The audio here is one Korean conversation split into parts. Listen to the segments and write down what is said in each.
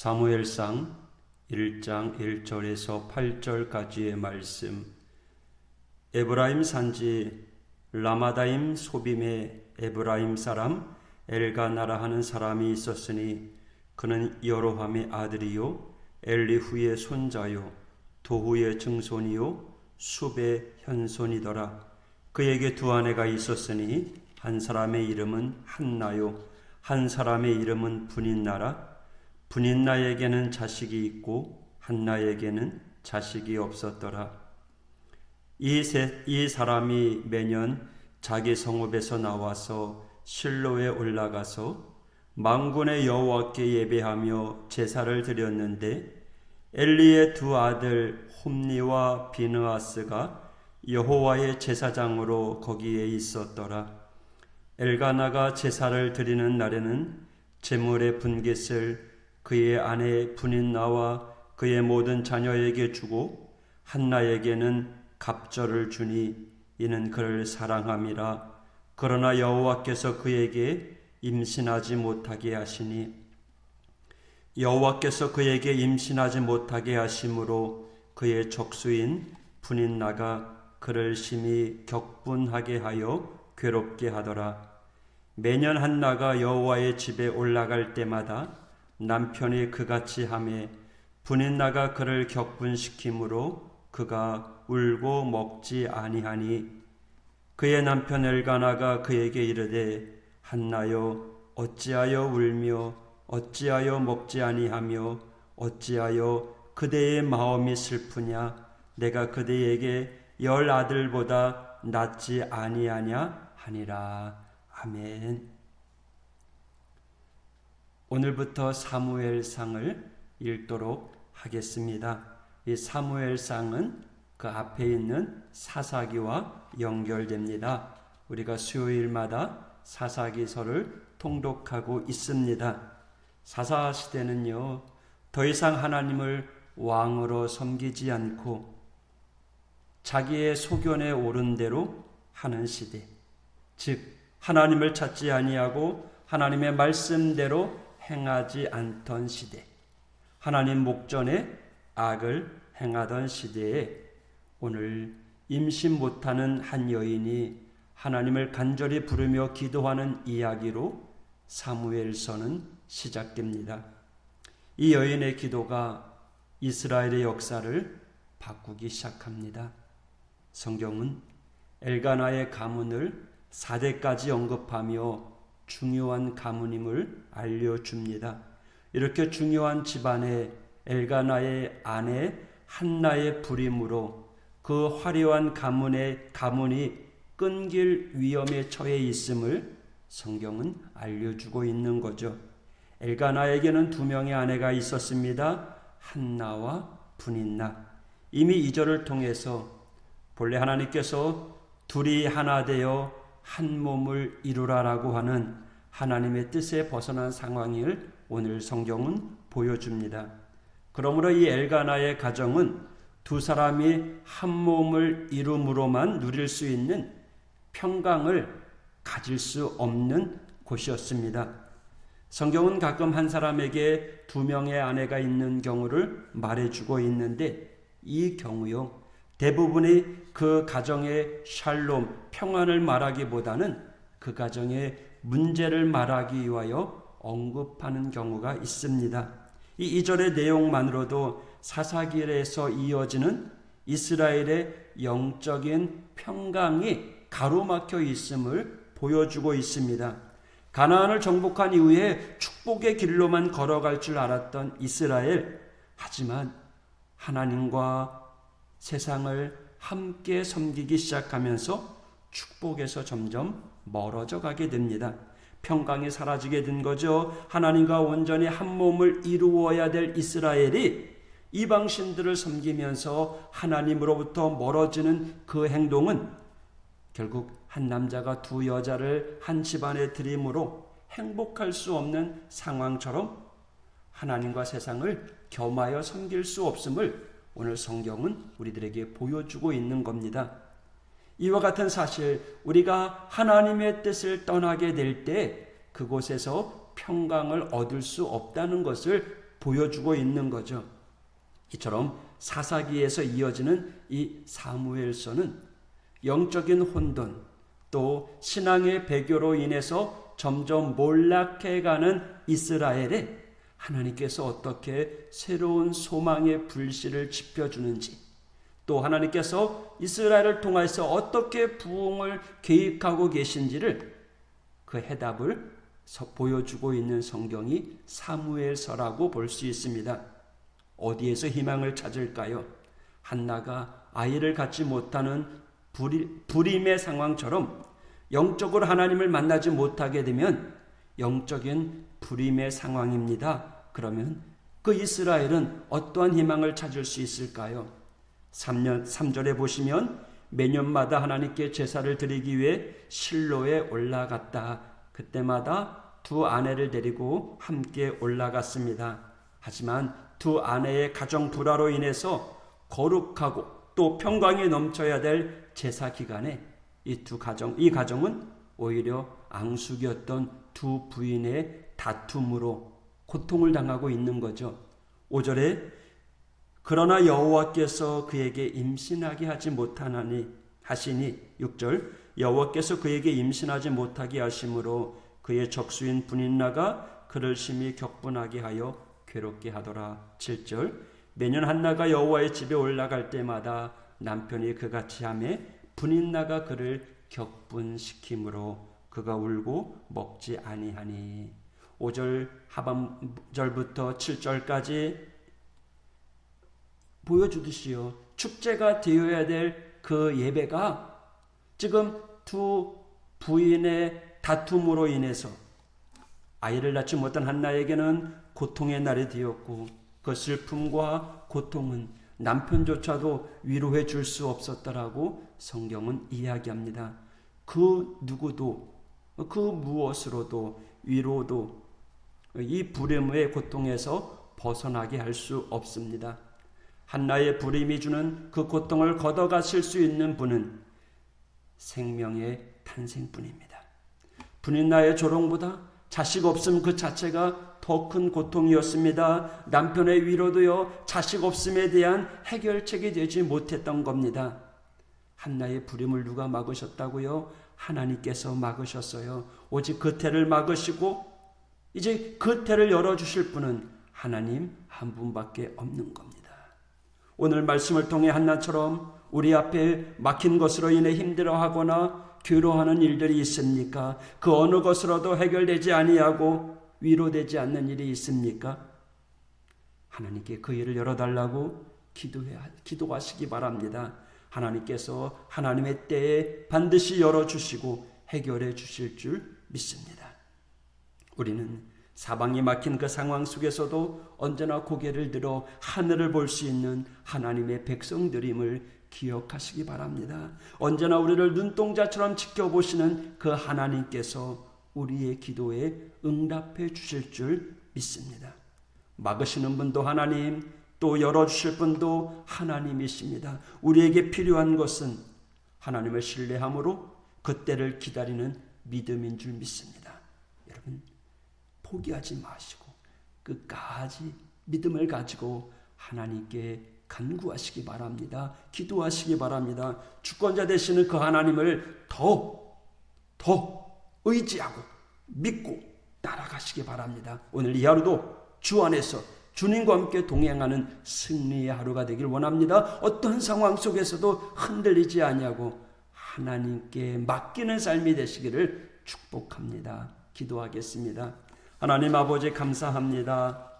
사무엘상 1장 1절에서 8절까지의 말씀. 에브라임 산지 라마다임 소빔에 에브라임 사람 엘가나라 하는 사람이 있었으니 그는 여로함의 아들이요 엘리후의 손자요 도후의 증손이요 숲의 현손이더라. 그에게 두 아내가 있었으니 한 사람의 이름은 한나요 한 사람의 이름은 분인나라. 분인나에게는 자식이 있고 한나에게는 자식이 없었더라. 이 사람이 매년 자기 성읍에서 나와서 실로에 올라가서 만군의 여호와께 예배하며 제사를 드렸는데 엘리의 두 아들 홈니와 비느하스가 여호와의 제사장으로 거기에 있었더라. 엘가나가 제사를 드리는 날에는 제물의 분깃을 그의 아내 분인나와 그의 모든 자녀에게 주고 한나에게는 갑절을 주니 이는 그를 사랑함이라. 그러나 여호와께서 그에게 임신하지 못하게 하시니 여호와께서 그에게 임신하지 못하게 하심으로 그의 족수인 분인나가 그를 심히 격분하게 하여 괴롭게 하더라. 매년 한나가 여호와의 집에 올라갈 때마다 남편이 그같이 하매 분인나가 그를 격분시키므로 그가 울고 먹지 아니하니 그의 남편 엘가나가 그에게 이르되 한나여 어찌하여 울며 어찌하여 먹지 아니하며 어찌하여 그대의 마음이 슬프냐. 내가 그대에게 10 아들보다 낫지 아니하냐 하니라. 아멘. 오늘부터 사무엘상을 읽도록 하겠습니다. 이 사무엘상은 그 앞에 있는 사사기와 연결됩니다. 우리가 수요일마다 사사기서를 통독하고 있습니다. 사사시대는요, 더 이상 하나님을 왕으로 섬기지 않고 자기의 소견에 오른 대로 하는 시대, 즉 하나님을 찾지 아니하고 하나님의 말씀대로 행하지 않던 시대, 하나님 목전에 악을 행하던 시대에 오늘 임신 못하는 한 여인이 하나님을 간절히 부르며 기도하는 이야기로 사무엘서는 시작됩니다. 이 여인의 기도가 이스라엘의 역사를 바꾸기 시작합니다. 성경은 엘가나의 가문을 4대까지 언급하며 중요한 가문임을 알려줍니다. 이렇게 중요한 집안에 엘가나의 아내 한나의 불임으로 그 화려한 가문이 끊길 위험에 처해 있음을 성경은 알려주고 있는 거죠. 엘가나에게는 2명의 아내가 있었습니다. 한나와 분인나. 이미 2절을 통해서 본래 하나님께서 둘이 하나 되어 한 몸을 이루라라고 하는 하나님의 뜻에 벗어난 상황을 오늘 성경은 보여줍니다. 그러므로 이 엘가나의 가정은 두 사람이 한 몸을 이룸으로만 누릴 수 있는 평강을 가질 수 없는 곳이었습니다. 성경은 가끔 한 사람에게 2명의 아내가 있는 경우를 말해주고 있는데 이 경우요, 대부분이 그 가정의 샬롬, 평안을 말하기보다는 그 가정의 문제를 말하기 위하여 언급하는 경우가 있습니다. 이 2절의 내용만으로도 사사기에서 이어지는 이스라엘의 영적인 평강이 가로막혀 있음을 보여주고 있습니다. 가나안을 정복한 이후에 축복의 길로만 걸어갈 줄 알았던 이스라엘, 하지만 하나님과 세상을 함께 섬기기 시작하면서 축복에서 점점 멀어져 가게 됩니다. 평강이 사라지게 된 거죠. 하나님과 온전히 한 몸을 이루어야 될 이스라엘이 이방신들을 섬기면서 하나님으로부터 멀어지는 그 행동은 결국 한 남자가 2 여자를 한 집안에 들임으로 행복할 수 없는 상황처럼 하나님과 세상을 겸하여 섬길 수 없음을 오늘 성경은 우리들에게 보여주고 있는 겁니다. 이와 같은 사실, 우리가 하나님의 뜻을 떠나게 될 때 그곳에서 평강을 얻을 수 없다는 것을 보여주고 있는 거죠. 이처럼 사사기에서 이어지는 이 사무엘서는 영적인 혼돈, 또 신앙의 배교로 인해서 점점 몰락해가는 이스라엘에 하나님께서 어떻게 새로운 소망의 불씨를 지펴주는지, 또 하나님께서 이스라엘을 통해서 어떻게 부흥을 계획하고 계신지를 그 해답을 보여주고 있는 성경이 사무엘서라고 볼 수 있습니다. 어디에서 희망을 찾을까요? 한나가 아이를 갖지 못하는 불임의 상황처럼 영적으로 하나님을 만나지 못하게 되면 영적인 불임의 상황입니다. 그러면 그 이스라엘은 어떠한 희망을 찾을 수 있을까요? 3절에 보시면 매년마다 하나님께 제사를 드리기 위해 실로에 올라갔다. 그때마다 두 아내를 데리고 함께 올라갔습니다. 하지만 두 아내의 가정 불화로 인해서 거룩하고 또 평강이 넘쳐야 될 제사 기간에 이 가정은 오히려 앙숙이었던 두 부인의 다툼으로 고통을 당하고 있는 거죠. 5절에 그러나 여호와께서 그에게 임신하게 하지 못하나니 하시니 6절 여호와께서 그에게 임신하지 못하게 하심으로 그의 적수인 분인나가 그를 심히 격분하게 하여 괴롭게 하더라. 7절 매년 한나가 여호와의 집에 올라갈 때마다 남편이 그같이 하매 분인나가 그를 격분시키므로 그가 울고 먹지 아니하니. 5절 하반절부터 7절까지 보여주듯이요, 축제가 되어야 될 그 예배가 지금 두 부인의 다툼으로 인해서 아이를 낳지 못한 한나에게는 고통의 날이 되었고, 그 슬픔과 고통은 남편조차도 위로해 줄 수 없었다라고 성경은 이야기합니다. 그 누구도 그 무엇으로도 위로도 이 불임의 고통에서 벗어나게 할 수 없습니다. 한나의 불임이 주는 그 고통을 걷어가실 수 있는 분은 생명의 탄생뿐입니다. 분인나의 조롱보다 자식 없음 그 자체가 더 큰 고통이었습니다. 남편의 위로도요, 자식 없음에 대한 해결책이 되지 못했던 겁니다. 한나의 불임을 누가 막으셨다고요? 하나님께서 막으셨어요. 오직 그 태를 막으시고 이제 그 태를 열어주실 분은 하나님 한 분밖에 없는 겁니다. 오늘 말씀을 통해 한나처럼 우리 앞에 막힌 것으로 인해 힘들어하거나 괴로워하는 일들이 있습니까? 그 어느 것으로도 해결되지 아니하고 위로되지 않는 일이 있습니까? 하나님께 그 일을 열어달라고 기도하시기 바랍니다. 하나님께서 하나님의 때에 반드시 열어주시고 해결해 주실 줄 믿습니다. 우리는 사방이 막힌 그 상황 속에서도 언제나 고개를 들어 하늘을 볼 수 있는 하나님의 백성들임을 기억하시기 바랍니다. 언제나 우리를 눈동자처럼 지켜보시는 그 하나님께서 우리의 기도에 응답해 주실 줄 믿습니다. 막으시는 분도 하나님, 또 열어주실 분도 하나님이십니다. 우리에게 필요한 것은 하나님을 신뢰함으로 그때를 기다리는 믿음인 줄 믿습니다. 여러분, 포기하지 마시고 끝까지 믿음을 가지고 하나님께 간구하시기 바랍니다. 기도하시기 바랍니다. 주권자 되시는 그 하나님을 더 의지하고 믿고 따라가시기 바랍니다. 오늘 이 하루도 주 안에서 주님과 함께 동행하는 승리의 하루가 되길 원합니다. 어떤 상황 속에서도 흔들리지 아니하고 하나님께 맡기는 삶이 되시기를 축복합니다. 기도하겠습니다. 하나님 아버지 감사합니다.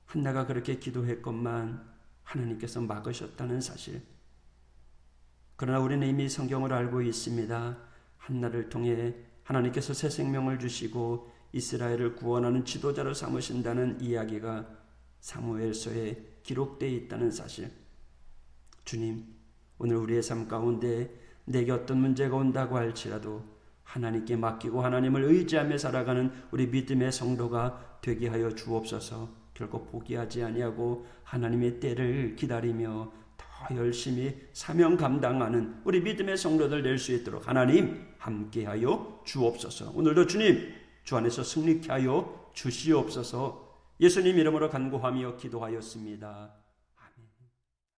한나가 그렇게 기도했건만 하나님께서 막으셨다는 사실. 그러나 우리는 이미 성경을 알고 있습니다. 한나를 통해 하나님께서 새 생명을 주시고 이스라엘을 구원하는 지도자로 삼으신다는 이야기가 사무엘서에 기록되어 있다는 사실. 주님, 오늘 우리의 삶 가운데 내게 어떤 문제가 온다고 할지라도 하나님께 맡기고 하나님을 의지하며 살아가는 우리 믿음의 성도가 되게 하여 주옵소서. 결코 포기하지 아니하고 하나님의 때를 기다리며 더 열심히 사명 감당하는 우리 믿음의 성도들 될 수 있도록 하나님 함께하여 주옵소서. 오늘도 주님 주 안에서 승리케 하여 주시옵소서. 예수님 이름으로 간구하며 기도하였습니다.